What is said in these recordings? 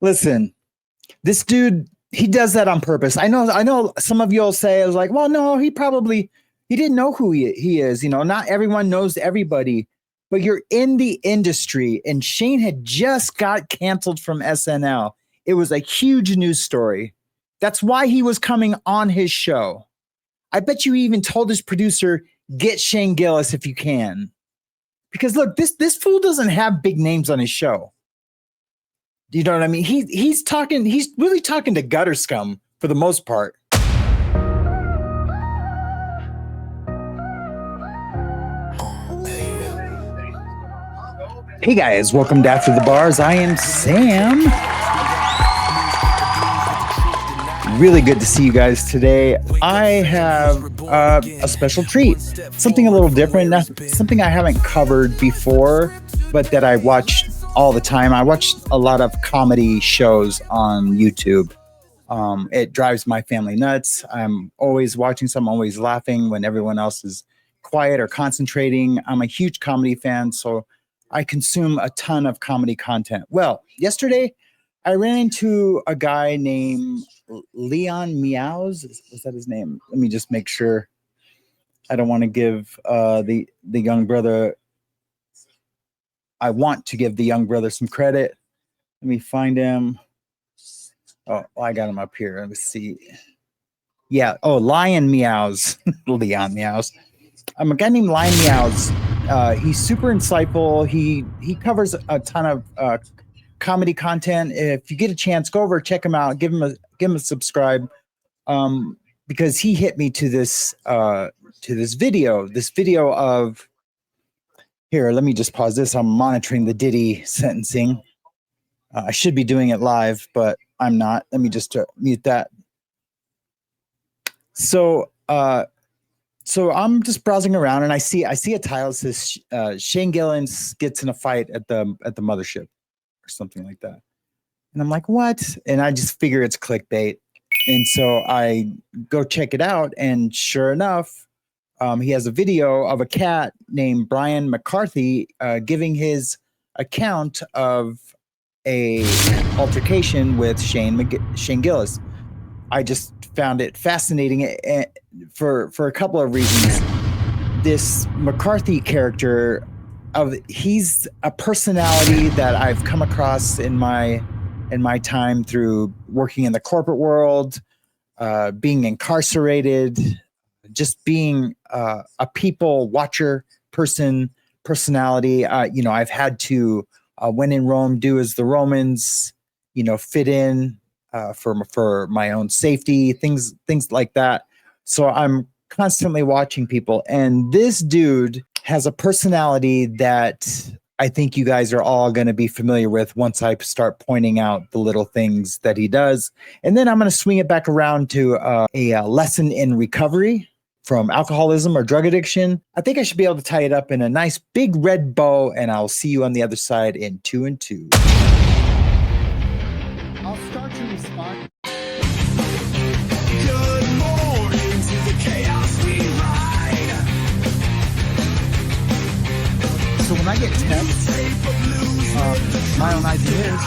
Listen, this dude, he does that on purpose. I know some of you'll say, I was like, well, no, he didn't know who he is. Not everyone knows everybody, but you're in the industry, and Shane had just got canceled from SNL. It was a huge news story. That's why he was coming on his show. I bet you even told his producer, get Shane Gillis if you can. Because look, this fool doesn't have big names on his show. Do you know what I mean? He's really talking to gutter scum for the most part. Hey guys, welcome to After the Bars. I am Sam. Really good to see you guys today. I have a special treat, something a little different, not something I haven't covered before, but that I watch all the time. I watch a lot of comedy shows on YouTube. It drives my family nuts. I'm always watching some, always laughing when everyone else is quiet or concentrating. I'm a huge comedy fan, so I consume a ton of comedy content. Well, yesterday I ran into a guy named Leon Meows. Is that his name? Let me just make sure. I don't want to give the young brother. I want to give the young brother some credit. Let me find him. Oh, I got him up here. Let me see. Yeah. Oh, Lion Meows. Leon Meows. I'm a guy named Lion Meows. He's super insightful. He covers a ton of comedy content. If you get a chance, go over, check him out, give him a subscribe. Because he hit me to this video of, here, let me just pause this. I'm monitoring the Diddy sentencing. I should be doing it live, but I'm not. Let me just mute that. So I'm just browsing around, and I see a title that says Shane Gillis gets in a fight at the Mothership or something like that. And I'm like, what? And I just figure it's clickbait. And so I go check it out, and sure enough, he has a video of a cat named Brian McCarthy giving his account of a altercation with Shane Gillis. I just found it fascinating for a couple of reasons. This McCarthy character, he's a personality that I've come across in my time through working in the corporate world, being incarcerated, just being a people watcher personality. I've had to, when in Rome, do as the Romans, fit in for my own safety, things like that. So I'm constantly watching people. And this dude has a personality that I think you guys are all going to be familiar with once I start pointing out the little things that he does. And then I'm going to swing it back around to a lesson in recovery from alcoholism or drug addiction. I think I should be able to tie it up in a nice big red bow, and I'll see you on the other side in 2 and 2. I'll start to respond. Good morning to the chaos we ride. So when I get texts, my own ideas.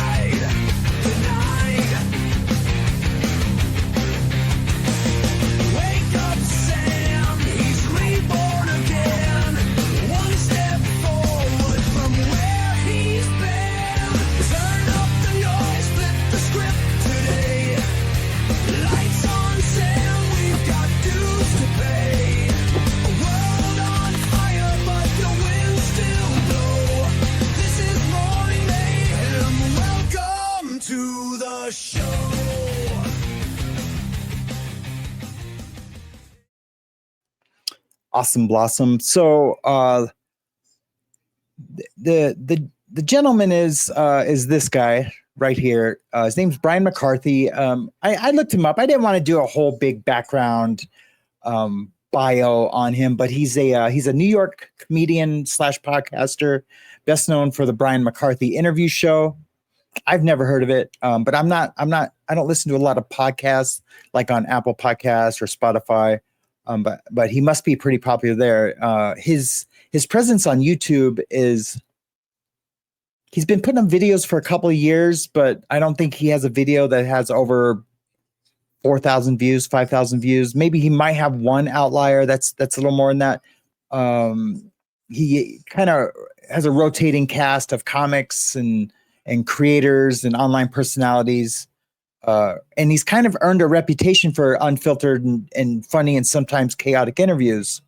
Awesome Blossom. So the gentleman is this guy right here. His name's Brian McCarthy. I looked him up. I didn't want to do a whole big background bio on him, but he's a New York comedian / podcaster, best known for the Brian McCarthy interview show. I've never heard of it, but I don't listen to a lot of podcasts like on Apple Podcasts or Spotify. But he must be pretty popular there. His presence on YouTube is he's been putting up videos for a couple of years, but I don't think he has a video that has over 4,000 views, 5,000 views. Maybe he might have one outlier that's a little more than that. He kind of has a rotating cast of comics and creators and online personalities. And he's kind of earned a reputation for unfiltered and funny and sometimes chaotic interviews.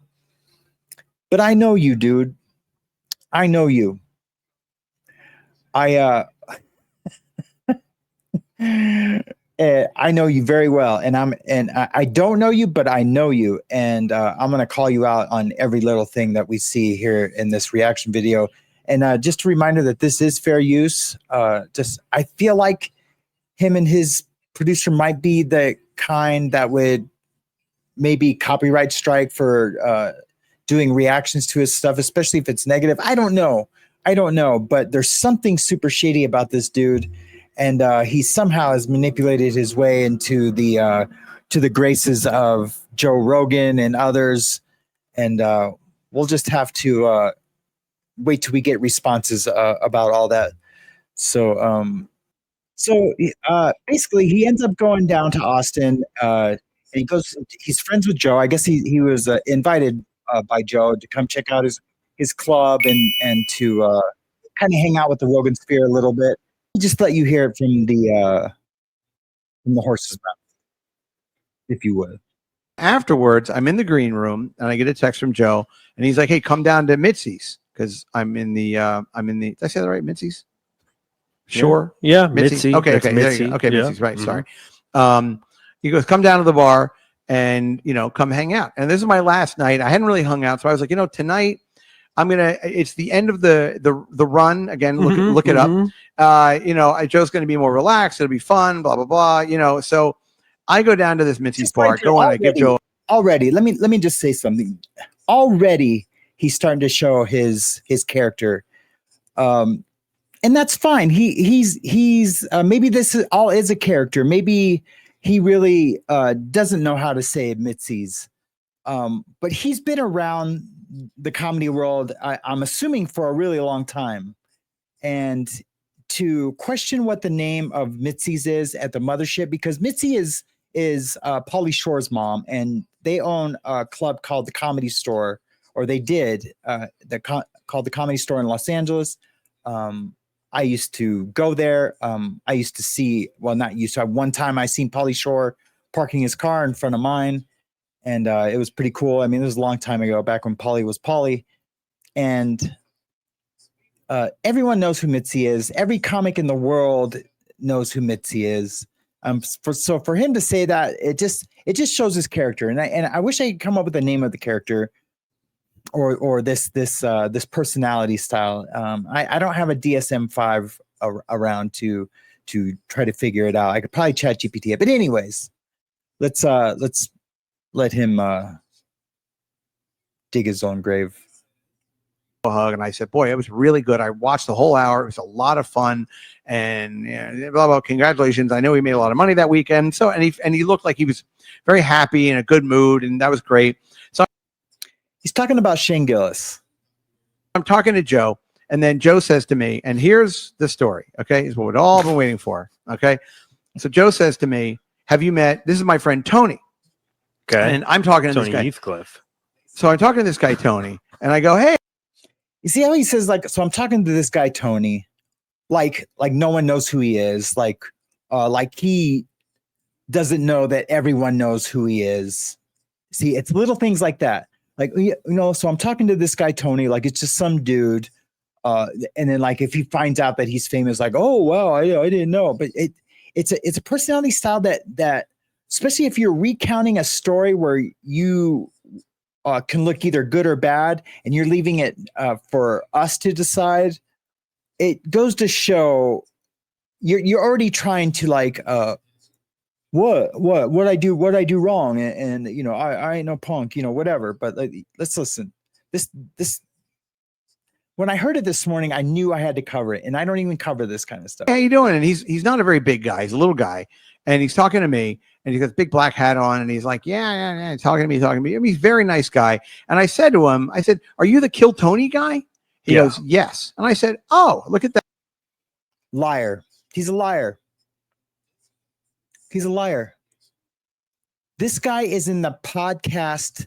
But I know you, dude. I know you. I know you very well, and I don't know you, but I know you, and I'm gonna call you out on every little thing that we see here in this reaction video. And just a reminder that this is fair use. I feel like him and his producer might be the kind that would maybe copyright strike for doing reactions to his stuff, especially if it's negative. I don't know, but there's something super shady about this dude. And he somehow has manipulated his way into the to the graces of Joe Rogan and others. And we'll just have to wait till we get responses about all that. So basically, he ends up going down to Austin. And he's friends with Joe. I guess he was invited by Joe to come check out his club and to kind of hang out with the Rogan sphere a little bit. Just let you hear it from the horse's mouth, if you would. Afterwards, I'm in the green room and I get a text from Joe, and he's like, "Hey, come down to Mitzi's because I'm in the Did I say that right? Mitzi's? Sure. Yeah, Mitzi. Mitzi. Okay, Mitzi. okay, Yeah. Mitzi's right. Sorry. He goes, "Come down to the bar and come hang out." And this is my last night. I hadn't really hung out, so I was like, tonight it's the end of the run again. Look it up. Joe's going to be more relaxed. It'll be fun. Blah blah blah. So I go down to this Mitzi's bar. Go on. I give Joe. Already, let me just say something. Already, he's starting to show his character, and that's fine. He's maybe this is a character. Maybe he really doesn't know how to say Mitzi's, but he's been around the comedy world, I'm assuming, for a really long time. And to question what the name of Mitzi's is at the mothership, because Mitzi is Pauly Shore's mom, and they own a club called the Comedy Store, or they did, called the Comedy Store in Los Angeles. I used to go there. I used to see, well, not used to. One time I seen Pauly Shore parking his car in front of mine. And it was pretty cool. I mean, it was a long time ago, back when Pauly was Pauly. And everyone knows who Mitzi is. Every comic in the world knows who Mitzi is. So for him to say that, it just shows his character. And I wish I could come up with the name of the character or this personality style. I don't have a DSM-5 around to try to figure it out. I could probably chat GPT it. But anyways, let's let him dig his own grave. A hug, and I said, "Boy, it was really good. I watched the whole hour. It was a lot of fun, and blah blah. Congratulations! I know he made a lot of money that weekend." So, and he looked like he was very happy, in a good mood, and that was great. So, he's talking about Shane Gillis. I'm talking to Joe, and then Joe says to me, and here's the story. Okay, is what we've all been waiting for. Okay, so Joe says to me, "Have you met? This is my friend Tony." Okay. And I'm talking to Tony this guy. Heathcliff. So I'm talking to this guy, Tony, and I go, "Hey." You see how he says, like, so I'm talking to this guy, Tony, like no one knows who he is. Like he doesn't know that everyone knows who he is. See, it's little things like that. Like, so I'm talking to this guy, Tony, like it's just some dude. And then like, if he finds out that he's famous, like, oh, wow, I didn't know. But it's a personality style that especially if you're recounting a story where you can look either good or bad, and you're leaving it for us to decide. It goes to show you're already trying to like what I do wrong, and I ain't no punk, whatever. But let's listen. This when I heard it this morning, I knew I had to cover it, and I don't even cover this kind of stuff. How you doing? And he's not a very big guy. He's a little guy, and he's talking to me, and he's got a big black hat on, and he's like, yeah, talking to me. I mean, he's a very nice guy. And I said to him, "Are you the Kill Tony guy?" He goes, "Yes." And I said, "Oh, look at that." Liar. He's a liar. He's a liar. This guy is in the podcast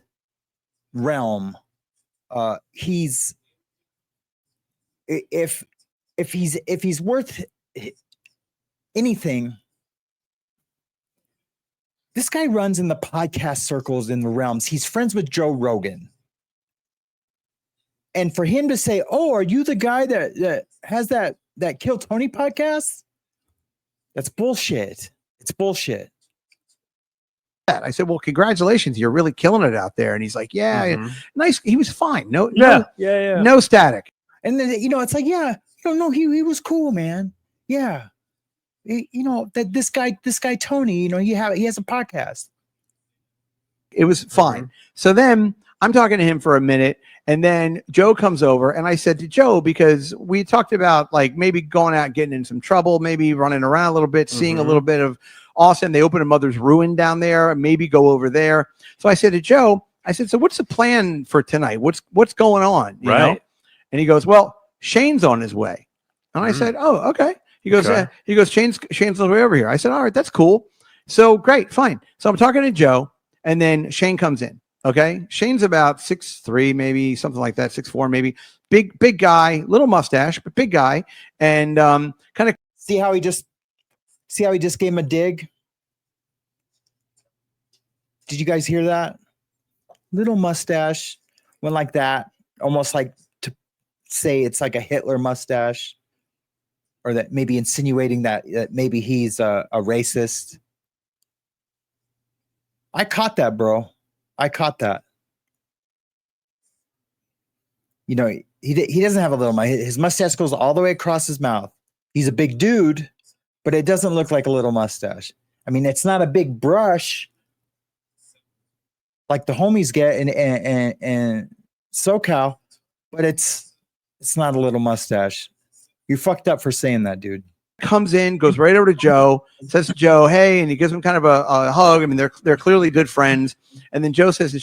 realm. He's if he's worth anything, this guy runs in the podcast circles in the realms. He's friends with Joe Rogan. And for him to say, "Oh, are you the guy that has that Kill Tony podcast?" That's bullshit. It's bullshit. I said, "Well, congratulations, you're really killing it out there." And he's like, "Yeah, nice." He was fine. No static. And then, it's like, yeah, no, he was cool, man. Yeah, that this guy Tony, he has a podcast. It was fine. So then I'm talking to him for a minute, and then Joe comes over, and I said to Joe, because we talked about like maybe going out and getting in some trouble, maybe running around a little bit, seeing a little bit of Austin. They opened a Mother's Ruin down there, maybe go over there. So I said to Joe, "So what's the plan for tonight? What's going on?" You know? And he goes, "Well, Shane's on his way." And I said, "Oh, okay." He goes, Shane's on the way over here. I said, "All right, that's cool." So great, fine. So I'm talking to Joe, and then Shane comes in. Okay. Shane's about 6'3", maybe something like that, 6'4", maybe. Big guy, little mustache, but big guy. And kind of see how he just gave him a dig. Did you guys hear that? Little mustache went like that, almost like to say it's like a Hitler mustache, or that maybe insinuating that maybe he's a racist. I caught that, bro. I caught that. He doesn't have a little mustache. His mustache goes all the way across his mouth. He's a big dude, but it doesn't look like a little mustache. I mean, it's not a big brush like the homies get in SoCal, but it's not a little mustache. You fucked up for saying that, dude. Comes in, goes right over to Joe, says to Joe, "Hey," and he gives him kind of a hug. I mean, they're clearly good friends. And then Joe says to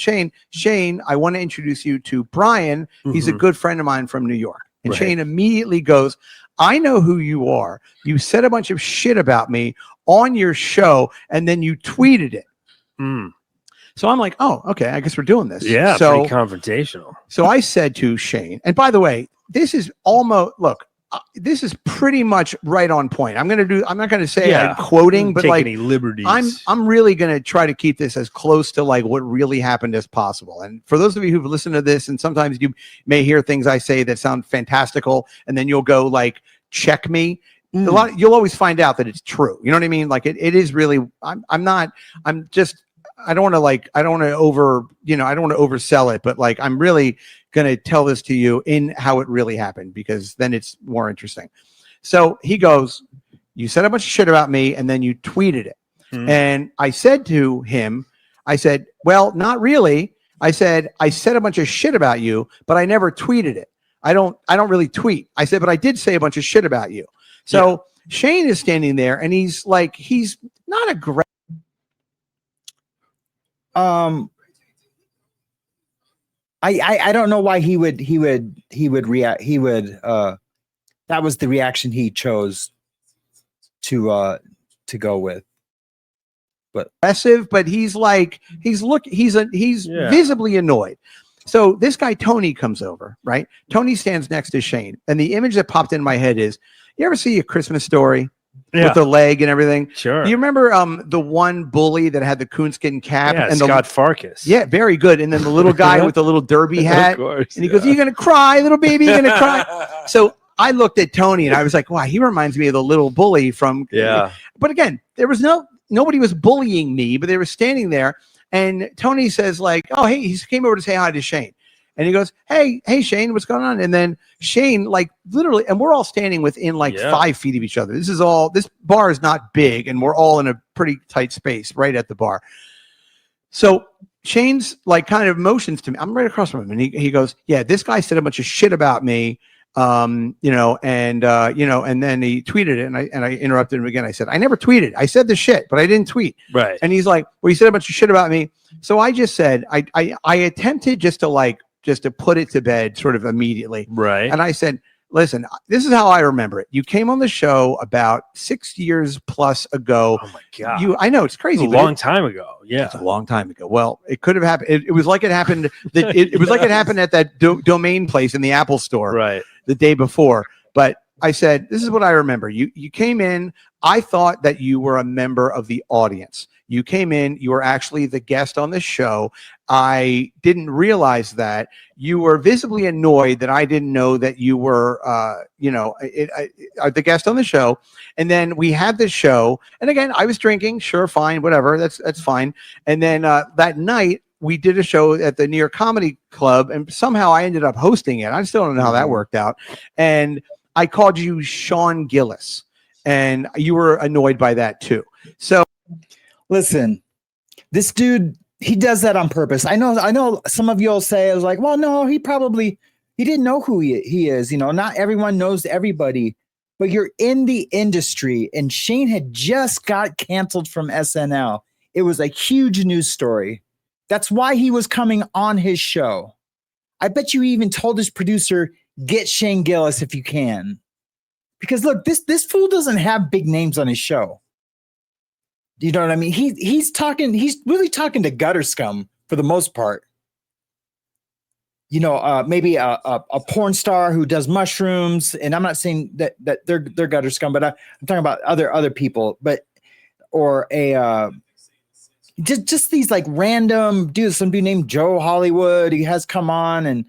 Shane, "I want to introduce you to Brian. He's a good friend of mine from New York." And Shane immediately goes, "I know who you are. You said a bunch of shit about me on your show, and then you tweeted it." So I'm like, "Oh, okay, I guess we're doing this." Yeah, so pretty confrontational. So I said to Shane, and by the way, this is almost, look, this is pretty much right on point. I'm not going to say I'm quoting, but like any liberties. I'm really going to try to keep this as close to like what really happened as possible. And for those of you who've listened to this, and sometimes you may hear things I say that sound fantastical, and then you'll go like, check me. You'll always find out that it's true. You know what I mean? Like it is really, I don't want to oversell it, but like, I'm really going to tell this to you in how it really happened, because then it's more interesting. So he goes, "You said a bunch of shit about me, and then you tweeted it." And I said to him, I said, "Well, not really." I said a bunch of shit about you, but I never tweeted it. I don't really tweet. I said, but I did say a bunch of shit about you. So Shane is standing there, and he's not aggressive. I don't know why he would react. That was the reaction he chose to go with. But aggressive, but he's visibly annoyed. So this guy Tony comes over, right? Tony stands next to Shane, and the image that popped in my head is, you ever see A Christmas Story? With the leg and everything. Sure. Do you remember the one bully that had the coonskin cap? Yeah, and Scott Farkas. Yeah, very good. And then the little guy with the little derby hat. Of course, and he goes, "Are you going to cry, little baby? You're going to cry?" So I looked at Tony, and I was like, wow, he reminds me of the little bully from... Yeah. But again, there was nobody was bullying me, but they were standing there. And Tony says like, "Oh, hey," he came over to say hi to Shane. And he goes, hey, Shane, what's going on? And then Shane, like literally, and we're all standing within like 5 feet of each other. This bar is not big, and we're all in a pretty tight space right at the bar. So Shane's like kind of motions to me. I'm right across from him. And he goes, "Yeah, this guy said a bunch of shit about me. And then he tweeted it, and I interrupted him again. I said, I never tweeted. I said the shit, but I didn't tweet." Right. And he's like, "Well, you said a bunch of shit about me." So I just said, I attempted just to put it to bed sort of immediately. Right. And I said, listen, this is how I remember it. You came on the show about 6 years plus ago. Oh my God. I know it's crazy. It was a long time ago. Yeah. It's a long time ago. Well, it could have happened. It was like it happened. It was like it happened at that domain place in the Apple store Right. the day before. But I said, this is what I remember. You came in. I thought that you were a member of the audience. You came in. You were actually the guest on the show. I didn't realize that. You were visibly annoyed that I didn't know that you were, the guest on the show. And then we had this show. And again, I was drinking. Sure, fine, whatever. That's fine. And then that night, we did a show at the New York Comedy Club, and somehow I ended up hosting it. I still don't know how that worked out. And I called you Sean Gillis, and you were annoyed by that too. So listen, this dude, he does that on purpose. I know some of you'll say, I was like, well, no, he didn't know who he is. You know, not everyone knows everybody, but you're in the industry, and Shane had just got canceled from SNL. It was a huge news story. That's why he was coming on his show. I bet you even told his producer, get Shane Gillis if you can. Because look, this fool doesn't have big names on his show. Do you know what I mean? He's really talking to gutter scum for the most part. You know, maybe a porn star who does mushrooms, and I'm not saying that they're gutter scum, but I'm talking about other people, or a just these like random dudes, some dude named Joe Hollywood. He has come on, and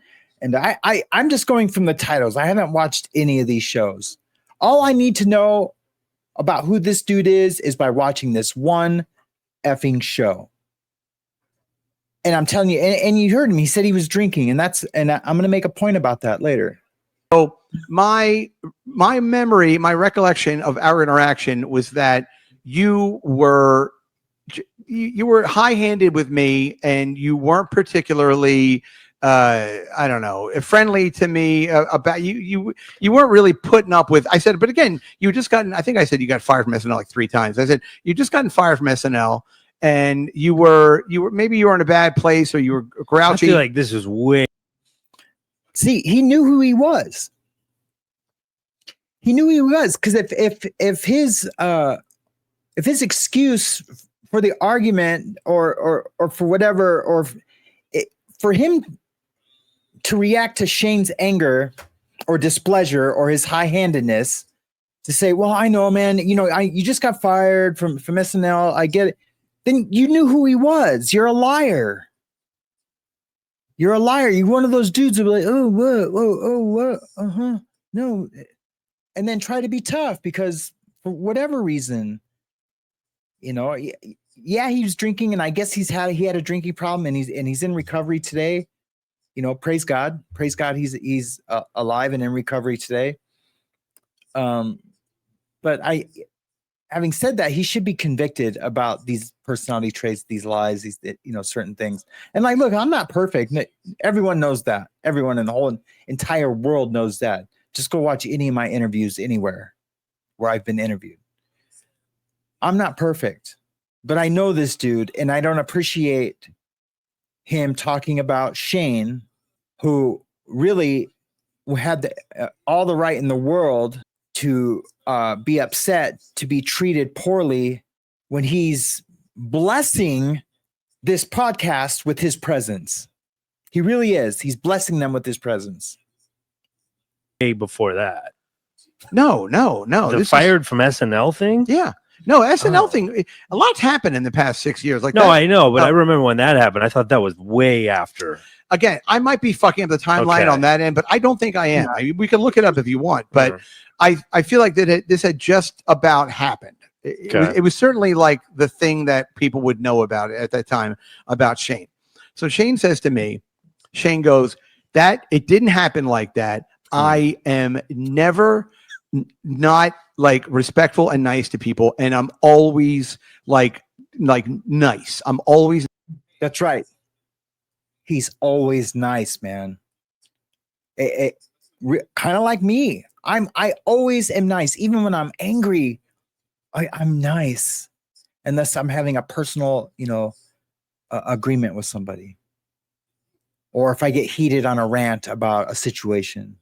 I'm just going from the titles. I haven't watched any of these shows. All I need to know about who this dude is by watching this one effing show. And I'm telling you, and you heard him. He said he was drinking, and I'm going to make a point about that later. So my memory, my recollection of our interaction was that you were high-handed with me, and you weren't particularly I don't know, friendly to me about you weren't really putting up with. I said, but again, you just gotten, I think I said you got fired from SNL like 3 times. I said, you just gotten fired from SNL, and you were maybe you were in a bad place, or you were grouchy. I feel like this is way. See, he knew who he was. He knew who he was, because if his excuse for the argument or for whatever, or for him to react to Shane's anger or displeasure or his high-handedness, to say, well, I know, man, you just got fired from SNL. I get it. Then you knew who he was. You're a liar. You're a liar. You're one of those dudes who be like, oh, what, uh-huh, no. And then try to be tough because for whatever reason, yeah, he was drinking, and I guess he had a drinking problem, and he's in recovery today. Praise God, he's alive and in recovery today. But having said that, he should be convicted about these personality traits, these lies, these certain things. And like, look, I'm not perfect. Everyone knows that. Everyone in the whole entire world knows that. Just go watch any of my interviews anywhere where I've been interviewed. I'm not perfect, but I know this dude, and I don't appreciate him talking about Shane, who really had all the right in the world to be upset, to be treated poorly, when he's blessing this podcast with his presence. He really is. He's blessing them with his presence. Before that. No. The fired from SNL thing? Yeah. No, SNL thing, a lot's happened in the past 6 years. Like, no, I know, but I remember when that happened. I thought that was way after. Again, I might be fucking up the timeline on that end, but I don't think I am. We can look it up if you want, but I feel like that this had just about happened. It was certainly like the thing that people would know about it at that time about Shane. So Shane says to me, Shane goes, that it didn't happen like that. I am never not like respectful and nice to people, and I'm always like nice. I'm always. That's right. He's always nice, man. Kind of like me. I always am nice, even when I'm angry. I'm nice, unless I'm having a personal, agreement with somebody, or if I get heated on a rant about a situation.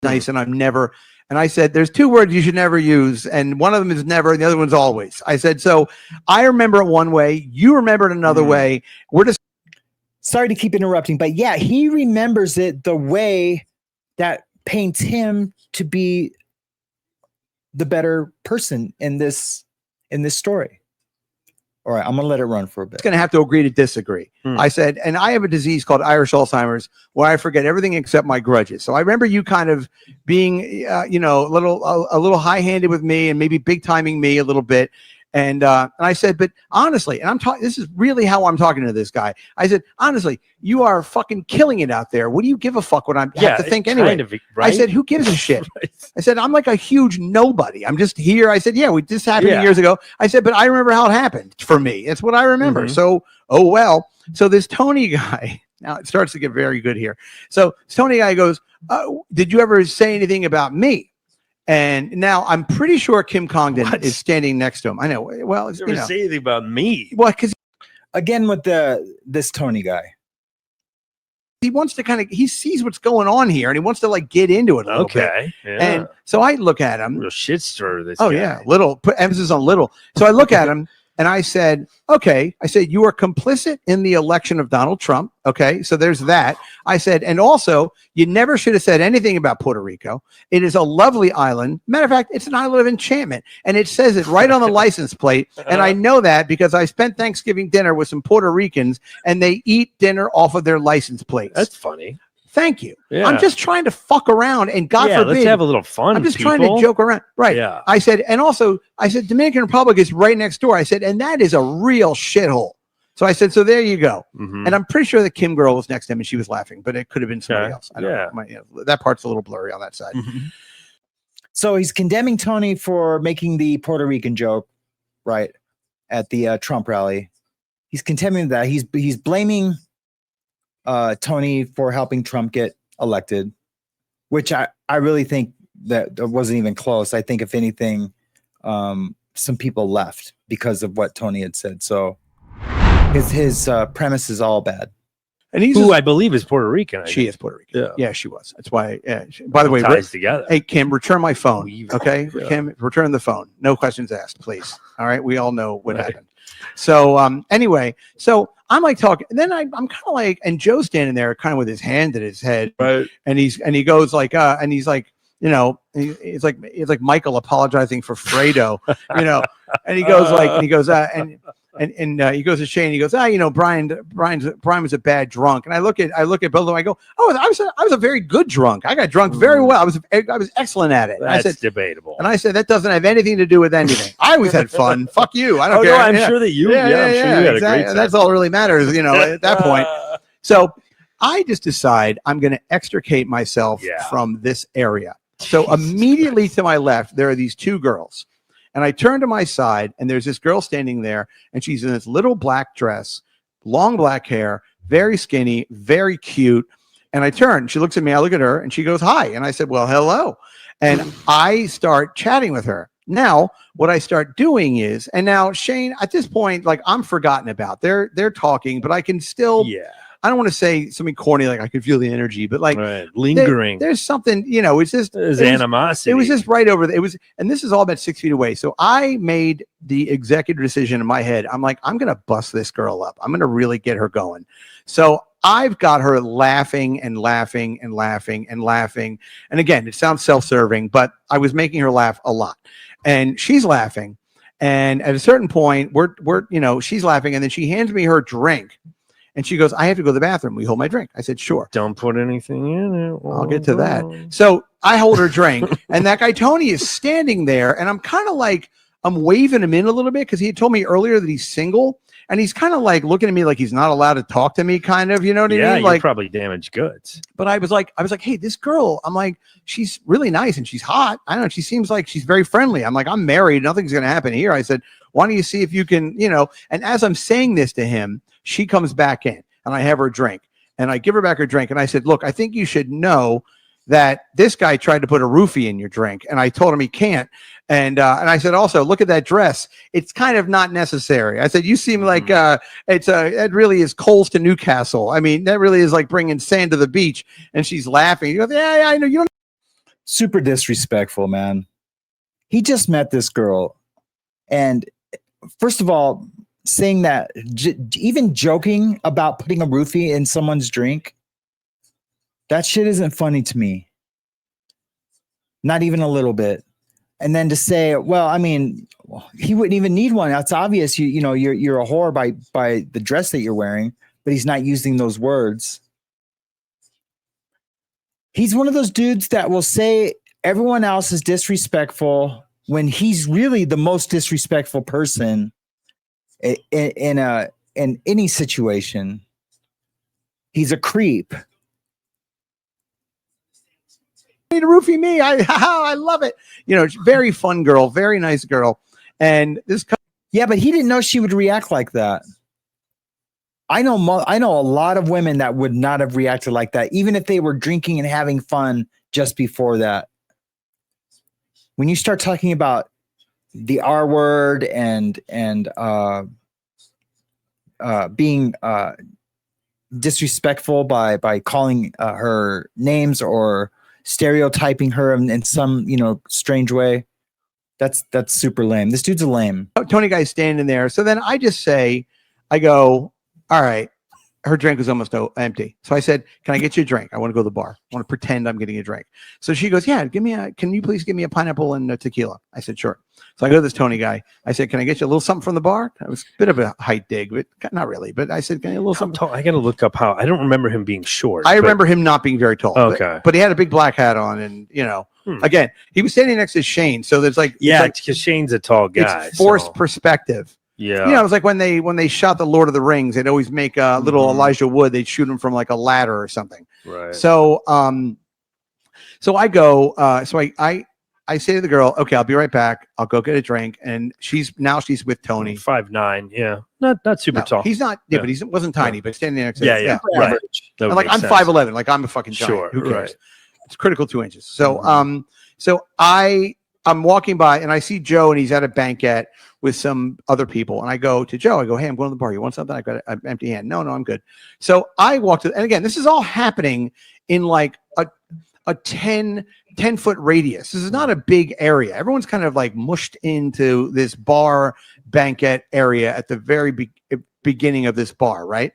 nice, and I'm never. And I said, there's two words you should never use, and one of them is never, and the other one's always. I said, so I remember it one way, you remember it another way. We're just sorry to keep interrupting, but yeah, he remembers it the way that paints him to be the better person in this story. All right, I'm gonna let it run for a bit. going to have to agree to disagree. I said, and I have a disease called Irish Alzheimer's where I forget everything except my grudges. So I remember you kind of being, you know, a little high-handed with me and maybe big-timing me a little bit. And I said, but honestly, and I'm talking, this is really how I'm talking to this guy. I said, honestly, you are fucking killing it out there. What do you give a fuck what I have to think anyway? Kind of, right? I said, who gives a shit? Right. I said, I'm like a huge nobody. I'm just here. I said, yeah, this happened years ago. I said, but I remember how it happened for me. It's what I remember. So, oh, well. So this Tony guy, now it starts to get very good here. So this Tony guy goes, did you ever say anything about me? And now I'm pretty sure Kim Congdon is standing next to him. I know. Well, You never say anything about me. well, because Again with this Tony guy. he wants to kind of, he sees what's going on here and he wants to like get into it a little bit. Okay. Yeah. And so I look at him. Real shit stir. This Oh guy. yeah, little, put emphasis on little. So I look at him and I said, okay, I said, you are complicit in the election of Donald Trump. Okay, so there's that. I said, and also, you never should have said anything about Puerto Rico. It is a lovely island. Matter of fact, it's an island of enchantment. And it says it right on the license plate. And I know that because I spent Thanksgiving dinner with some Puerto Ricans and they eat dinner off of their license plates. That's funny. Thank you. Yeah. I'm just trying to fuck around and God forbid. Let's have a little fun. I'm just trying to joke around. Right. Yeah. I said, and also, I said, Dominican Republic is right next door. I said, and that is a real shithole. So I said, so there you go. Mhm. And I'm pretty sure the Kim girl was next to him and she was laughing, but it could have been somebody else. I don't Yeah. know. That part's a little blurry on that side. So he's condemning Tony for making the Puerto Rican joke, right, at the Trump rally. He's condemning that. He's blaming Tony for helping Trump get elected, which I really think that wasn't even close. I think if anything, some people left because of what Tony had said. So his premise is all bad. And he's Who I believe is Puerto Rican. she is Puerto Rican. Yeah. Yeah, she was. That's why. Yeah. By the way, ties together. hey Kim, return my phone. Okay, Yeah. Kim, return the phone. No questions asked, please. All right, we all know what Right. happened. So anyway, so I'm like talking, and then I'm kind of like, and Joe's standing there, kind of with his hand at his head, Right. and he goes like, and he's like, you know, it's like Michael apologizing for Fredo, you know, and he goes like, and he goes, and he goes to Shane, he goes, you know, Brian was a bad drunk, and I look at both of them, I go, oh, I was a very good drunk. I got drunk very well. I was excellent at it. That's I said, debatable. and I said, that doesn't have anything to do with anything. I always had fun. Fuck you. I don't care. No, I'm Yeah. sure that you. Yeah, I'm sure you had a exactly. great time. That's all that really matters, you know, at that point. So I just decide I'm going to extricate myself from this area. So immediately to my left, there are these two girls. And I turn to my side, and there's this girl standing there, and she's in this little black dress, long black hair, very skinny, very cute. And I turn, she looks at me, I look at her, and she goes, hi. And I said, well, hello. And I start chatting with her. Now, what I start doing is, and now Shane, at this point, like I'm forgotten about. They're talking, but I can still, I don't want to say something corny, like I can feel the energy, but like lingering. There's something, you know, it's just There's animosity. It was just right over there. It was, and this is all about 6 feet away. So I made the executive decision in my head. I'm like, I'm going to bust this girl up. I'm going to really get her going. So I've got her laughing and laughing and laughing and laughing. And again, it sounds self-serving, but I was making her laugh a lot. And she's laughing. And at a certain point, we're you know, she's laughing. And then she hands me her drink. And she goes, I have to go to the bathroom. Will you hold my drink? I said, sure. Don't put anything in it. I'll get to that. So I hold her drink, and that guy Tony is standing there, and I'm kind of like, I'm waving him in a little bit because he had told me earlier that he's single, and he's kind of like looking at me like he's not allowed to talk to me, kind of, you know what I mean? Yeah, Like, probably damaged goods. but I was like, hey, this girl, I'm like, she's really nice and she's hot. I don't know. She seems like she's very friendly. I'm like, I'm married. Nothing's going to happen here. I said, why don't you see if you can, you know, and as I'm saying this to him, she comes back in and I have her drink and I give her back her drink. And I said, look, I think you should know that this guy tried to put a roofie in your drink. And I told him he can't. And I said, also, look at that dress. It's kind of not necessary. I said, you seem like it really is Coles to Newcastle. I mean, that really is like bringing sand to the beach. And she's laughing. He goes, yeah, I know. You don't. super disrespectful, man. He just met this girl, and first of all, saying that, even joking about putting a roofie in someone's drink, that shit isn't funny to me. Not even a little bit. And then to say, well, I mean, he wouldn't even need one. That's obvious. You know, you're a whore by the dress that you're wearing, but he's not using those words. He's one of those dudes that will say everyone else is disrespectful when he's really the most disrespectful person in any situation. He's a creep. To roofie me. I love it. You know, very fun girl, very nice girl. And this, yeah, but he didn't know she would react like that. I know a lot of women that would not have reacted like that, even if they were drinking and having fun just before that. When you start talking about the R word and being disrespectful by calling her names or stereotyping her in some, you know, strange way, that's super lame. This dude's a lame. Tony guy's standing there. So then I just say, I go, all right, her drink was almost empty. So I said, can I get you a drink? I want to go to the bar. I want to pretend I'm getting a drink. So she goes, yeah, can you please give me a pineapple and a tequila? I said, sure. So I go to this Tony guy. I said, can I get you a little something from the bar? It was a bit of a height dig, but not really. But I said, can I get a little something? I got to look up how. I don't remember him being short. I remember him not being very tall. Okay. But he had a big black hat on, and, you know, again, he was standing next to Shane. So there's like, yeah, because Shane's a tall guy. It's forced perspective. Yeah. You know, it was like when they shot the Lord of the Rings, they'd always make a little Elijah Wood. They'd shoot him from like a ladder or something. Right. So, so I go, so I say to the girl, okay, I'll be right back. I'll go get a drink. And she's with Tony. 5'9". Yeah. Not super tall. He's not, yeah, but he wasn't tiny, but standing next to yeah. Right. And like, I'm 5'11", like I'm a fucking giant. Sure. Who cares? Right. It's critical 2 inches. So, so I'm walking by and I see Joe and he's at a banquet with some other people. And I go to Joe, I go, hey, I'm going to the bar. You want something? I got an empty hand. No, I'm good. So I walk to, and again, this is all happening in like a 10-foot radius. This is not a big area. Everyone's kind of like mushed into this bar banquet area at the very beginning of this bar, right?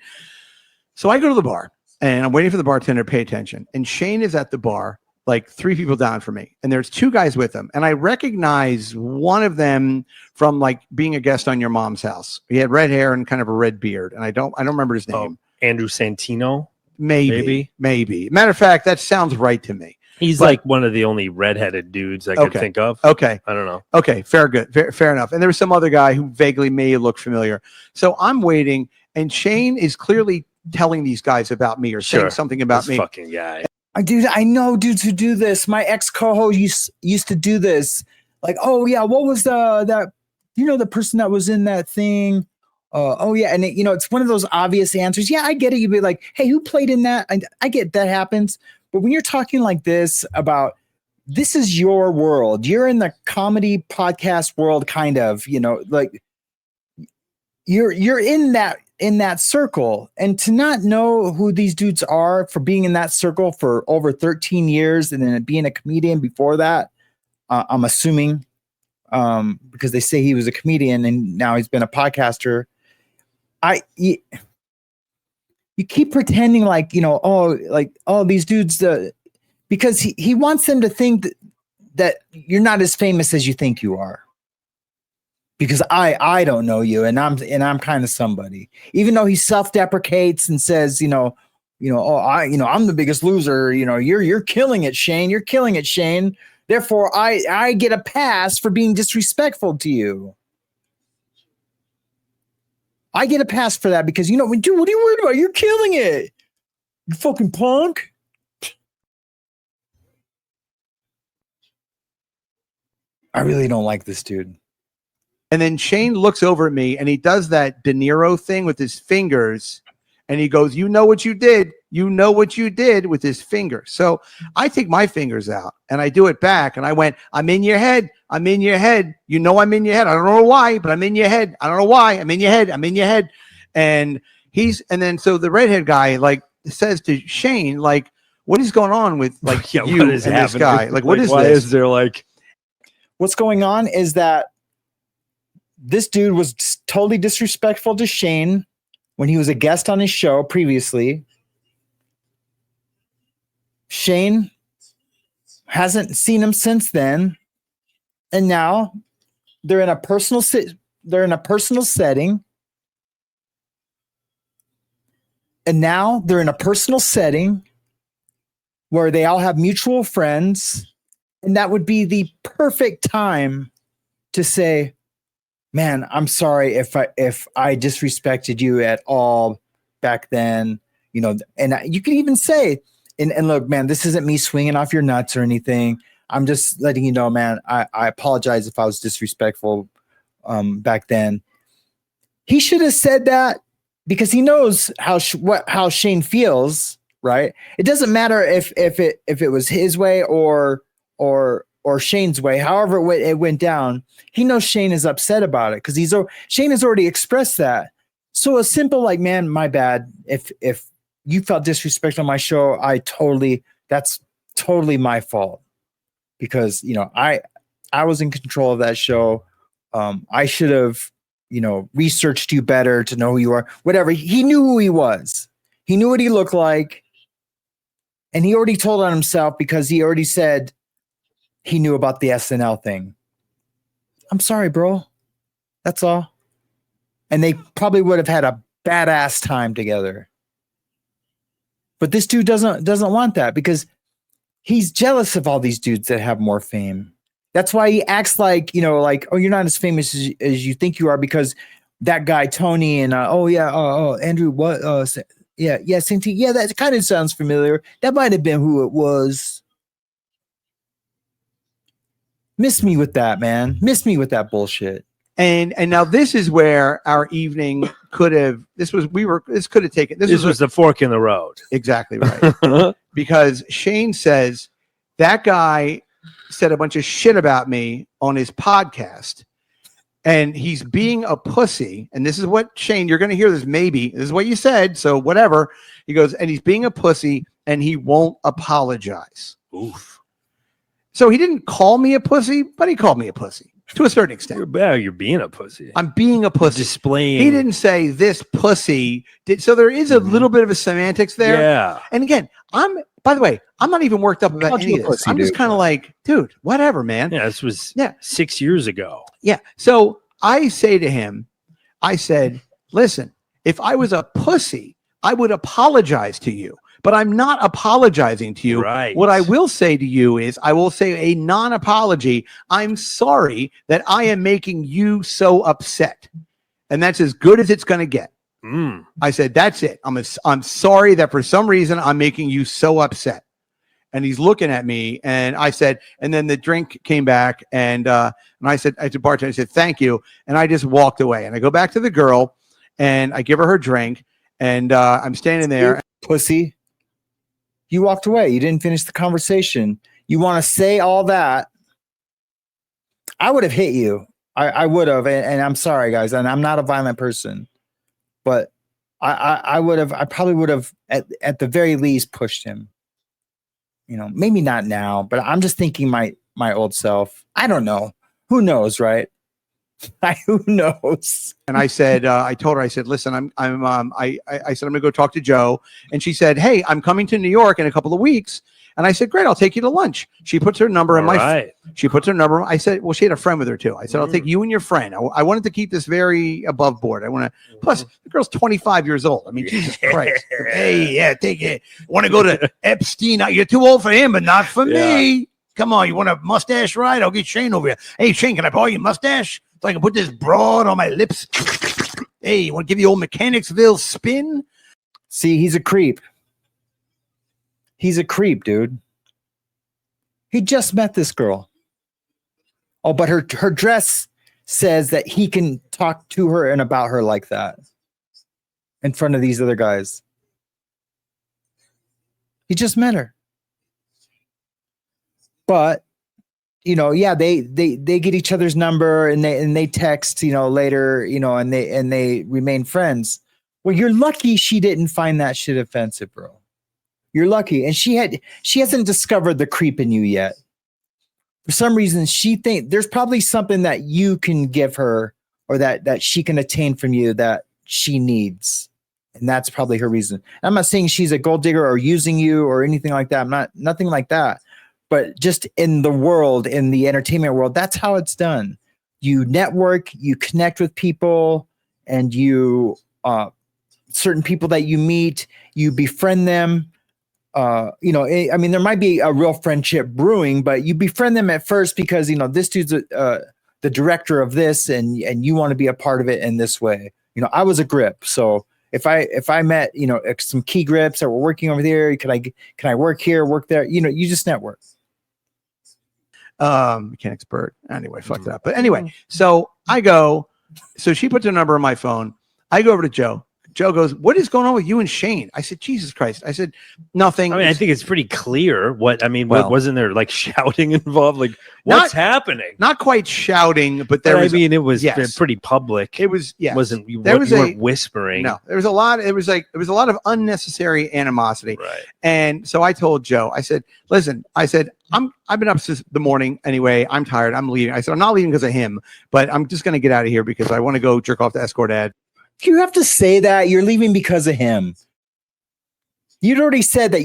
So I go to the bar and I'm waiting for the bartender to pay attention. And Shane is at the bar, like 3 people down from me, and there's 2 guys with him, and I recognize one of them from like being a guest on Your Mom's House. He had red hair and kind of a red beard, and I don't remember his name. Andrew Santino. Maybe. Matter of fact, that sounds right to me. He's like one of the only redheaded dudes I could think of. Okay, I don't know. Okay, fair enough. And there was some other guy who vaguely may look familiar. So I'm waiting, and Shane is clearly telling these guys about me or saying something about me. Fucking guy. Dude, I know dudes who do this. My ex co-host used to do this. Like, oh yeah, what was that? You know, the person that was in that thing. Oh yeah, and it's one of those obvious answers. Yeah, I get it. You'd be like, hey, who played in that? I get that happens. But when you're talking like this about this is your world, you're in the comedy podcast world, kind of. You know, like you're in that circle, and to not know who these dudes are for being in that circle for over 13 years and then being a comedian before that, I'm assuming, because they say he was a comedian and now he's been a podcaster. You keep pretending like, these dudes, because he wants them to think that you're not as famous as you think you are. Because I don't know you, and I'm kind of somebody. Even though he self-deprecates and says, I'm the biggest loser. You're killing it, Shane. You're killing it, Shane. Therefore, I get a pass for being disrespectful to you. I get a pass for that because what are you worried about? You're killing it. You fucking punk. I really don't like this dude. And then Shane looks over at me and he does that De Niro thing with his fingers. And he goes, you know what you did. You know what you did with his finger. So I take my fingers out and I do it back. And I went, I'm in your head. I'm in your head. You know, I'm in your head. I don't know why, but I'm in your head. I don't know why. I'm in your head. I'm in your head. And then so the redhead guy like says to Shane, like, what is going on with like Yeah, you what and is this happening? guy? Like, what is why this? is there like What's going on is that this dude was totally disrespectful to Shane when he was a guest on his show previously. Shane hasn't seen him since then, and now they're in a personal setting. And now they're in a personal setting where they all have mutual friends, and that would be the perfect time to say, man, I'm sorry if I disrespected you at all back then, you know. And you can even say, and look, man, this isn't me swinging off your nuts or anything. I'm just letting you know, man, I apologize if I was disrespectful back then. He should have said that because he knows how Shane feels, right? It doesn't matter if it was his way or Shane's way. However it went down, he knows Shane is upset about it because Shane has already expressed that. So a simple like, man, my bad. If you felt disrespect on my show, that's totally my fault because, you know, I was in control of that show. I should have, you know, researched you better to know who you are. Whatever. He knew who he was. He knew what he looked like. And he already told on himself because he already said he knew about the SNL thing. I'm sorry, bro. That's all. And they probably would have had a badass time together. But this dude doesn't want that because he's jealous of all these dudes that have more fame. That's why he acts like, you know, like, oh, you're not as famous as you think you are because that guy, Tony, and Andrew, what? Yeah, same thing. Yeah, that kind of sounds familiar. That might have been who it was. Miss me with that, man. Miss me with that bullshit. And now this is where our evening could have. This could have taken. this was the fork in the road? Exactly right. Because Shane says that guy said a bunch of shit about me on his podcast and he's being a pussy. And this is what Shane, you're going to hear this. Maybe this is what you said. So whatever. He goes, and he's being a pussy and he won't apologize. Oof. So he didn't call me a pussy, but he called me a pussy to a certain extent. You're being a pussy. I'm being a pussy. Displaying. He didn't say this pussy did. So there is a little bit of a semantics there. Yeah. And again, by the way, I'm not even worked up about any of this. I'm just kind of like, dude, whatever, man. Yeah, this was 6 years ago. Yeah. So I say to him, I said, listen, if I was a pussy, I would apologize to you, but I'm not apologizing to you. Right. What I will say to you is I will say a non-apology. I'm sorry that I am making you so upset. And that's as good as it's going to get. I said, that's it. I'm sorry that for some reason I'm making you so upset. And he's looking at me and I said, and then the drink came back and I said, bartender, I said, thank you. And I just walked away and I go back to the girl and I give her drink and I'm standing there. Pussy. You walked away. You didn't finish the conversation. You want to say all that. I would have hit you. I would have. And I'm sorry, guys. And I'm not a violent person. But I probably would have at the very least pushed him. You know, maybe not now, but I'm just thinking my old self. I don't know. Who knows, right? Who knows? And I said, I told her, I said, listen, I said, I'm going to go talk to Joe. And she said, hey, I'm coming to New York in a couple of weeks. And I said, great, I'll take you to lunch. She puts her number in she puts her number. I said, well, she had a friend with her too. I said, I'll take you and your friend. I wanted to keep this very above board. I want to, plus the girl's 25 years old. I mean, Jesus Christ. Hey, yeah, take it. Want to go to Epstein? You're too old for him, but not for me. Come on, you want a mustache ride? I'll get Shane over here. Hey, Shane, can I borrow your mustache so I can put this broad on my lips? Hey, you want to give the old Mechanicsville spin? See, he's a creep. He's a creep, dude. He just met this girl. Oh, but her dress says that he can talk to her and about her like that in front of these other guys. He just met her. But, you know, yeah, they get each other's number and they text, you know, later, you know, and they remain friends. Well, you're lucky she didn't find that shit offensive, bro. You're lucky. And she hasn't discovered the creep in you yet. For some reason, she thinks there's probably something that you can give her or that she can attain from you that she needs. And that's probably her reason. I'm not saying she's a gold digger or using you or anything like that. Nothing like that. But just in the world, in the entertainment world, that's how it's done. You network, you connect with people, and you certain people that you meet, you befriend them. I mean, there might be a real friendship brewing, but you befriend them at first because, this dude's the director of this and you want to be a part of it in this way. I was a grip. So if I met, some key grips that were working over there, can I work here, work there? You just network. Mechanics Bird. Anyway, fucked it up. But anyway, so she puts her number on my phone. I go over to Joe. Joe goes, "What is going on with you and Shane?" I said, "Jesus Christ." I said, "Nothing." I mean, I think it's pretty clear what wasn't there like shouting involved? Like, what's happening? Not quite shouting, but it was pretty public. It was, yes. You weren't whispering. No, there was a lot. It was a lot of unnecessary animosity. Right. And so I told Joe, I said, "Listen," I said, I've been up since the morning anyway. I'm tired. I'm leaving. I said, "I'm not leaving because of him, but I'm just going to get out of here because I want to go jerk off to Escort Ad." You have to say that you're leaving because of him. You'd already said that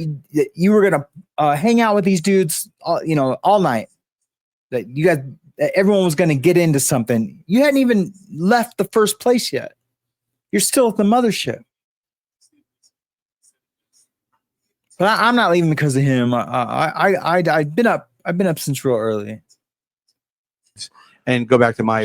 you were going to hang out with these dudes, all night. That everyone was going to get into something. You hadn't even left the first place yet. You're still at the mothership. But I'm not leaving because of him. I've been up since real early. And go back to my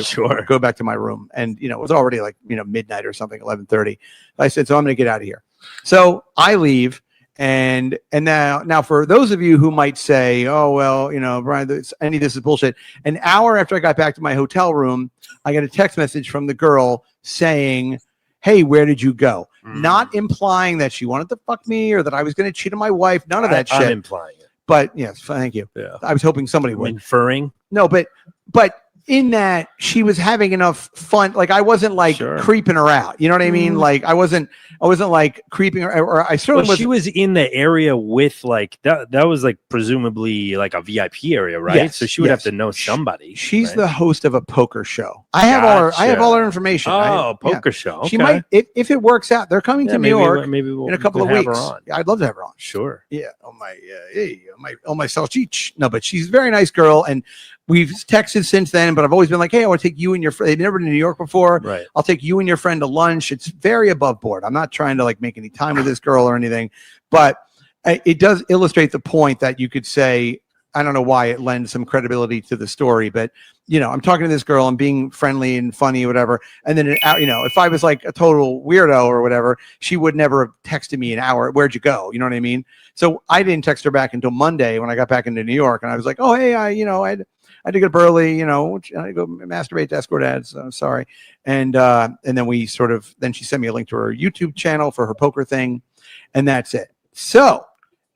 room. And, it was already like, midnight or something, 11:30. I said, so I'm going to get out of here. So I leave. And now for those of you who might say, oh, well, Brian, any of this is bullshit. An hour after I got back to my hotel room, I got a text message from the girl saying, "Hey, where did you go?" Not implying that she wanted to fuck me or that I was going to cheat on my wife. None of that shit. I'm implying it. But yes, thank you. Yeah. I was hoping somebody would. Inferring? No, but in that she was having enough fun. Like I wasn't like creeping her out. You know what I mean? Like I wasn't like creeping her, or I certainly was. She was in the area with like that was like presumably like a VIP area, right? Yes, so she would have to know somebody. She's right? the host of a poker show. I have all her information. Poker show. Okay. She might, if it works out, they're coming to New York maybe in a couple of weeks. Yeah, I'd love to have her on. Sure. Yeah. Oh my salchicha. No, but she's a very nice girl, and we've texted since then, but I've always been like, hey, I want to take you and your friend. They've never been to New York before. Right. I'll take you and your friend to lunch. It's very above board. I'm not trying to like make any time with this girl or anything, but it does illustrate the point that you could say, I don't know why it lends some credibility to the story, but I'm talking to this girl, I'm being friendly and funny or whatever. And then, if I was like a total weirdo or whatever, she would never have texted me an hour. Where'd you go? You know what I mean? So I didn't text her back until Monday when I got back into New York, and I was like, oh, hey, I had to get up early, I go masturbate to Escort Ads. I'm sorry. And then then she sent me a link to her YouTube channel for her poker thing. And that's it. So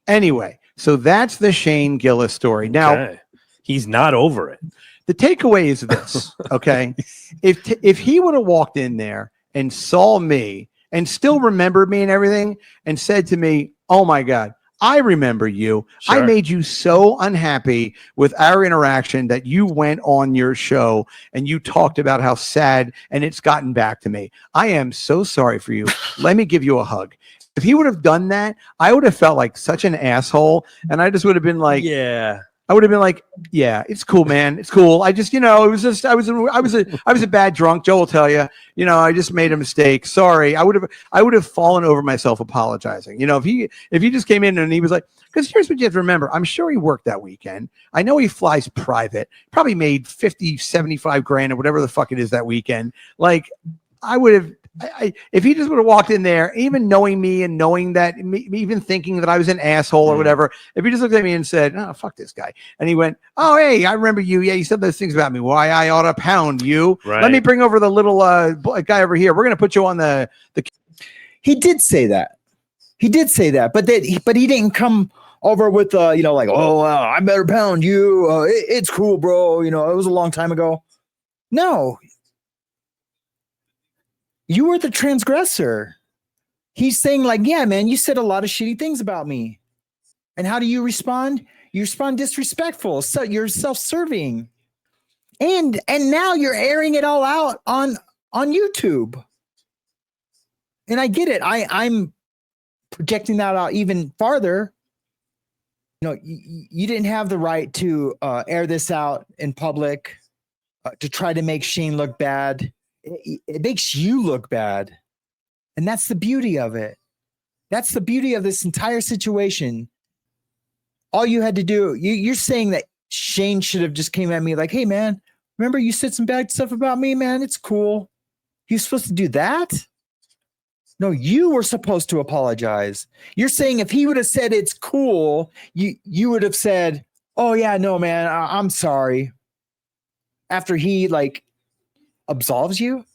anyway, that's the Shane Gillis story. Now he's not over it. The takeaway is this. Okay. If he would have walked in there and saw me and still remembered me and everything and said to me, oh my God, I remember you. Sure. I made you so unhappy with our interaction that you went on your show and you talked about how sad, and it's gotten back to me. I am so sorry for you. Let me give you a hug. If he would have done that, I would have felt like such an asshole, and I just would have been like, yeah. I would have been like, yeah, it's cool, man. It's cool. I just, it was just, I was a bad drunk. Joe will tell you, I just made a mistake. Sorry. I would have fallen over myself apologizing. If he just came in and he was like, because here's what you have to remember. I'm sure he worked that weekend. I know he flies private, probably made 50, 75 grand or whatever the fuck it is that weekend. Like I would have, if he just would have walked in there, even knowing me and knowing that, even thinking that I was an asshole or whatever, if he just looked at me and said, "Oh, fuck this guy," and he went, "Oh, hey, I remember you. Yeah, you said those things about me. Why I ought to pound you. Right. Let me bring over the little guy over here. We're gonna put you on the." He did say that. But he didn't come over with like, "Oh, I better pound you. It's cool, bro. It was a long time ago." No. You were the transgressor. He's saying like, yeah, man, you said a lot of shitty things about me. And how do you respond? You respond disrespectful. So you're self-serving. And now you're airing it all out on YouTube. And I get it. I'm projecting that out even farther. You know, you didn't have the right to air this out in public to try to make Shane look bad. It makes you look bad. And that's the beauty of it. That's the beauty of this entire situation. All you had to do, you're saying that Shane should have just came at me like, hey, man, remember you said some bad stuff about me, man? It's cool. He was supposed to do that? No, you were supposed to apologize. You're saying if he would have said it's cool, you would have said, oh, yeah, no, man, I'm sorry. After he, like, absolves you?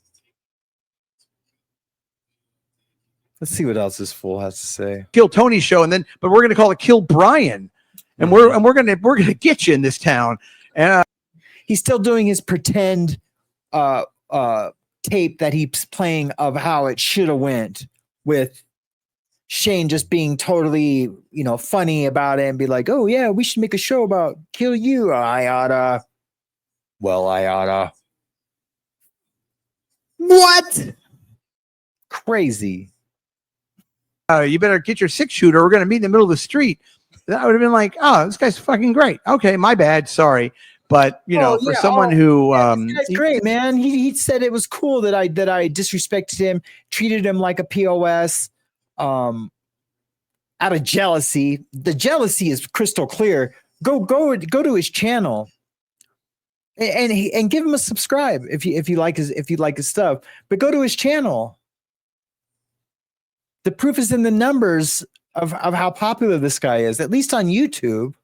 Let's see what else this fool has to say. Kill Tony's show, but we're going to call it Kill Brian. And we're gonna get you in this town. He's still doing his pretend tape that he's playing of how it should have went, with Shane just being totally, funny about it and be like, oh yeah, we should make a show about kill you. I oughta. What? Crazy. You better get your 6-shooter. We're gonna meet in the middle of the street. That would have been like, oh, this guy's fucking great. Okay, my bad, sorry. But for someone who this guy's great, man. He said it was cool that I disrespected him, treated him like a POS, out of jealousy. The jealousy is crystal clear. Go to his channel and give him a subscribe if you like his stuff. But go to his channel. The proof is in the numbers of how popular this guy is, at least on YouTube.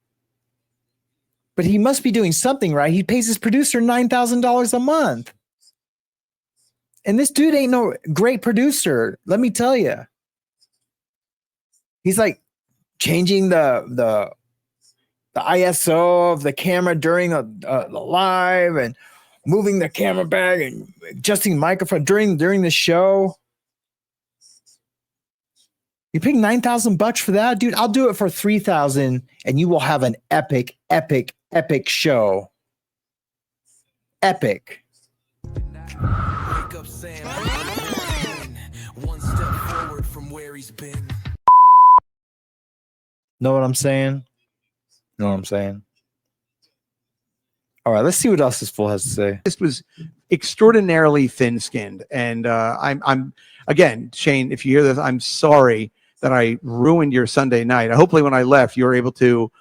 But he must be doing something right. He pays his producer $9,000 a month. And this dude ain't no great producer, let me tell you. He's like changing the ISO of the camera during the live, and moving the camera back and adjusting microphone during the show. You paying $9,000 for that, dude? I'll do it for $3,000, and you will have an epic show. Epic. Wake up, Sam. One step forward from where he's been. Know what I'm saying? All right, let's see what else this fool has to say. This was extraordinarily thin-skinned, and I'm again, Shane, if you hear this, I'm sorry that I ruined your Sunday night. Hopefully when I left, you were able to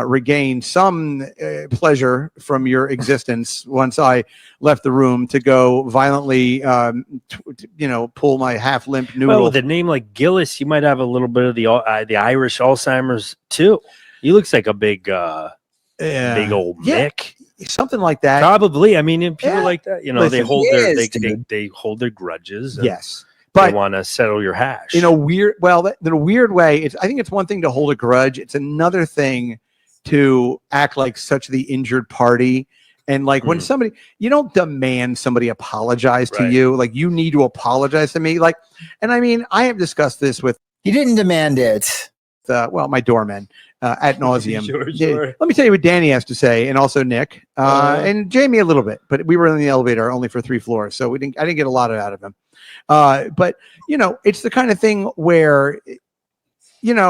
regain some pleasure from your existence once I left the room to go violently, pull my half-limp noodle. Well, with a name like Gillis, you might have a little bit of the Irish Alzheimer's too. He looks like a big old Mick. Something like that. Probably. I mean, people like that, Listen, they hold their grudges. Yes. But they want to settle your hash in a weird way. I think it's one thing to hold a grudge. It's another thing to act like such the injured party. And like when somebody, you don't demand somebody apologize to you. Like, you need to apologize to me. Like, and I mean, I have discussed this with. You didn't demand it. My doorman ad nauseum. Sure. Let me tell you what Danny has to say, and also Nick and Jamie a little bit. But we were in the elevator only for 3 floors, so I didn't get a lot out of him. But it's the kind of thing where you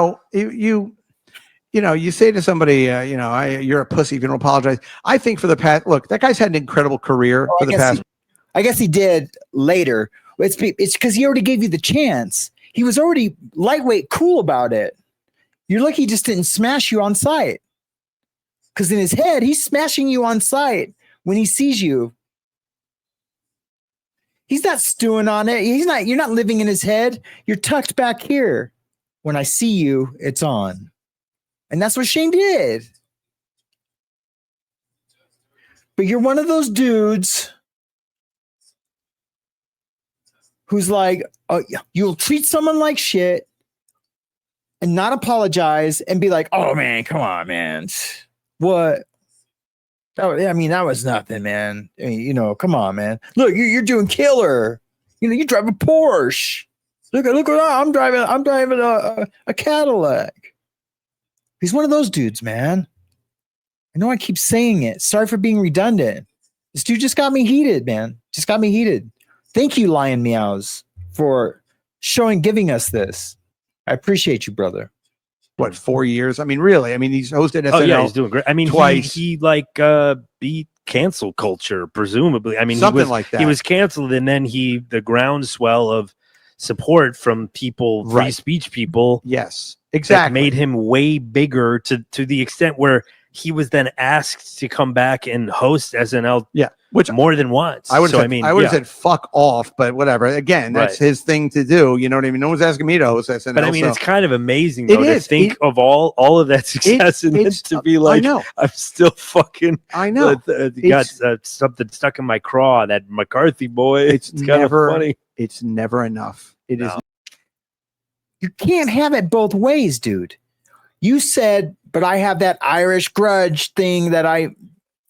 say to somebody, you're a pussy if you don't apologize. I think for the past, look, that guy's had an incredible career for the past. I guess he did later. It's because he already gave you the chance. He was already lightweight cool about it. You're lucky he just didn't smash you on sight. Because in his head, he's smashing you on sight when he sees you. He's not stewing on it. You're not living in his head. You're tucked back here. When I see you, it's on. And that's what Shane did. But you're one of those dudes who's like, you'll treat someone like shit and not apologize and be like, oh man, come on, man. What? That was nothing, man. Come on, man. Look, you're doing killer. You drive a Porsche. Look what I'm driving. I'm driving a Cadillac. He's one of those dudes, man. I know I keep saying it. Sorry for being redundant. This dude just got me heated, man. Just got me heated. Thank you, Lion Meows, for giving us this. I appreciate you, brother. What, 4 years? I mean, really? I mean, he's hosted SNL. Oh yeah, he's doing great. I mean, twice. he beat cancel culture, presumably. I mean, something like that. He was canceled, and then the groundswell of support from people, free speech people. Yes, exactly. Made him way bigger to the extent where he was then asked to come back and host SNL. Yeah, which more than once. I would have said fuck off, but whatever. Again, that's his thing to do. You know what I mean? No one's asking me to host SNL. But I mean, it's kind of amazing though to think of all of that success and then to be like, I'm still fucking. I know. Got something stuck in my craw. That McCarthy boy. It's never funny. It's never enough. It is. You can't have it both ways, dude. You said, but I have that Irish grudge thing that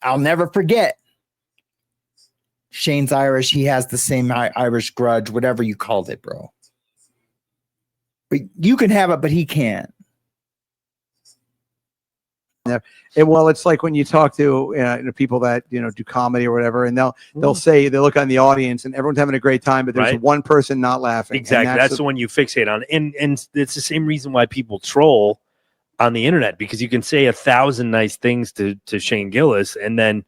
I'll never forget. Shane's Irish. He has the same Irish grudge, whatever you called it, bro. But you can have it, but he can't. Yeah. Well, it's like when you talk to people that do comedy or whatever, and they'll say, they look on the audience and everyone's having a great time, but there's one person not laughing. Exactly. That's the one you fixate on, and it's the same reason why people troll on the internet, because you can say 1,000 nice things to Shane Gillis, and then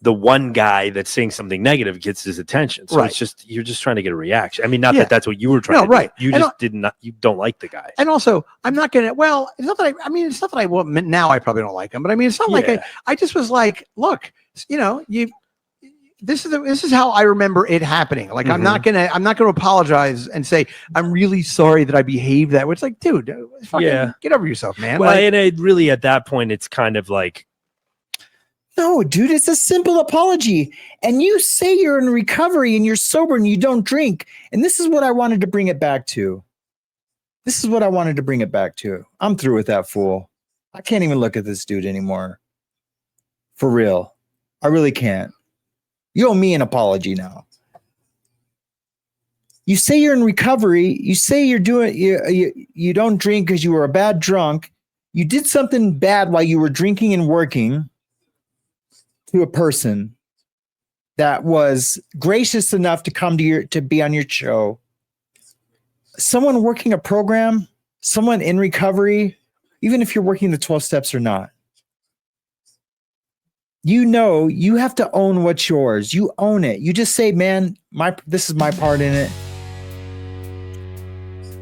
the one guy that's saying something negative gets his attention. So it's just, you're just trying to get a reaction. I mean, not that that's what you were trying to do. You just you don't like the guy. And also, I'm not going to, well, it's not that it's not that I will, now I probably don't like him, but I mean, it's not like I just was like, look, this is how I remember it happening. Like, I'm not gonna apologize and say I'm really sorry that I behaved that way. It's like, dude, fucking get over yourself, man. Well, and it really, at that point, it's kind of like, no, dude, it's a simple apology. And you say you're in recovery and you're sober and you don't drink. And this is what I wanted to bring it back to. I'm through with that fool. I can't even look at this dude anymore. For real. I really can't. You owe me an apology now. You say you're in recovery. You say you're doing, you don't drink because you were a bad drunk. You did something bad while you were drinking and working to a person that was gracious enough to come to be on your show. Someone working a program, someone in recovery, even if you're working the 12 steps or not. You have to own what's yours. You own it. You just say, man, this is my part in it.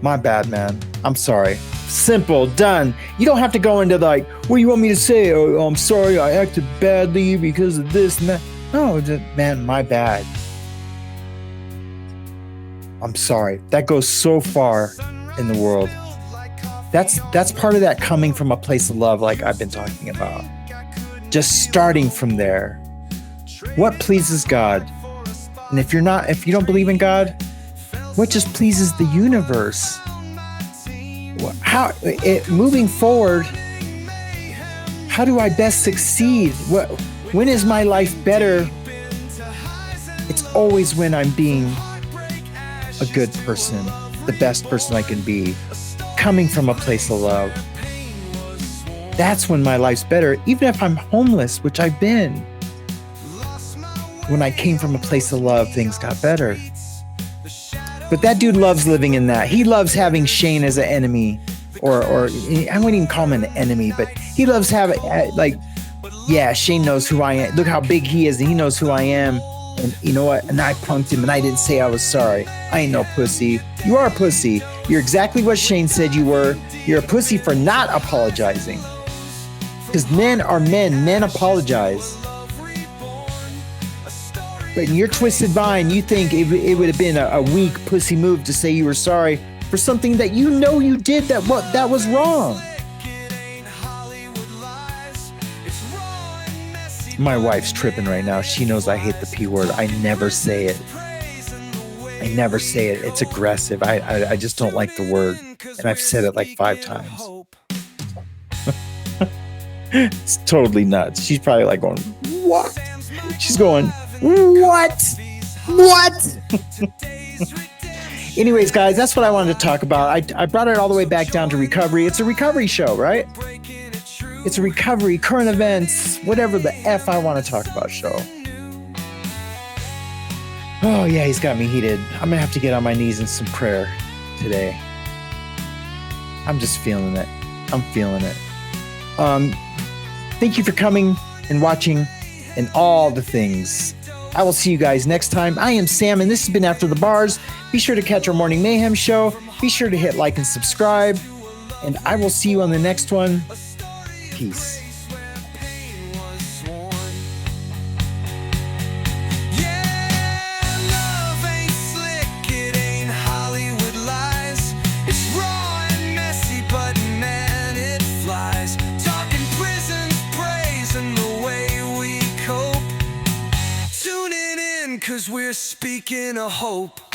My bad, man. I'm sorry. Simple, done. You don't have to go into like, what do you want me to say? Oh, I'm sorry, I acted badly because of this and that. No, man, my bad. I'm sorry. That goes so far in the world. That's part of that coming from a place of love, like I've been talking about. Just starting from there. What pleases God? And if you don't believe in God, what just pleases the universe? Moving forward, how do I best succeed? When is my life better? It's always when I'm being a good person, the best person I can be, coming from a place of love. That's when my life's better, even if I'm homeless, which I've been. When I came from a place of love, things got better. But that dude loves living in that. He loves having Shane as an enemy, or I wouldn't even call him an enemy, but he loves having, Shane knows who I am. Look how big he is, and he knows who I am. And you know what? And I punked him, and I didn't say I was sorry. I ain't no pussy. You are a pussy. You're exactly what Shane said you were. You're a pussy for not apologizing. Because men are men. Men apologize. But in your twisted mind, you think it would have been a weak pussy move to say you were sorry for something that you know you did that was wrong. My wife's tripping right now. She knows I hate the P word. I never say it. It's aggressive. I just don't like the word. And I've said it like 5 times. It's totally nuts. She's probably like going, what? She's going, what? Anyways, guys, that's what I wanted to talk about. I brought it all the way back down to recovery. It's a recovery show, right? It's a recovery, current events, whatever the F I want to talk about show. Oh yeah, he's got me heated. I'm gonna have to get on my knees in some prayer today. I'm just feeling it. I'm feeling it. Thank you for coming and watching and all the things. I will see you guys next time. I am Sam, and this has been After the Bars. Be sure to catch our Morning Mayhem show. Be sure to hit like and subscribe. And I will see you on the next one. Peace. Cause we're speaking of hope.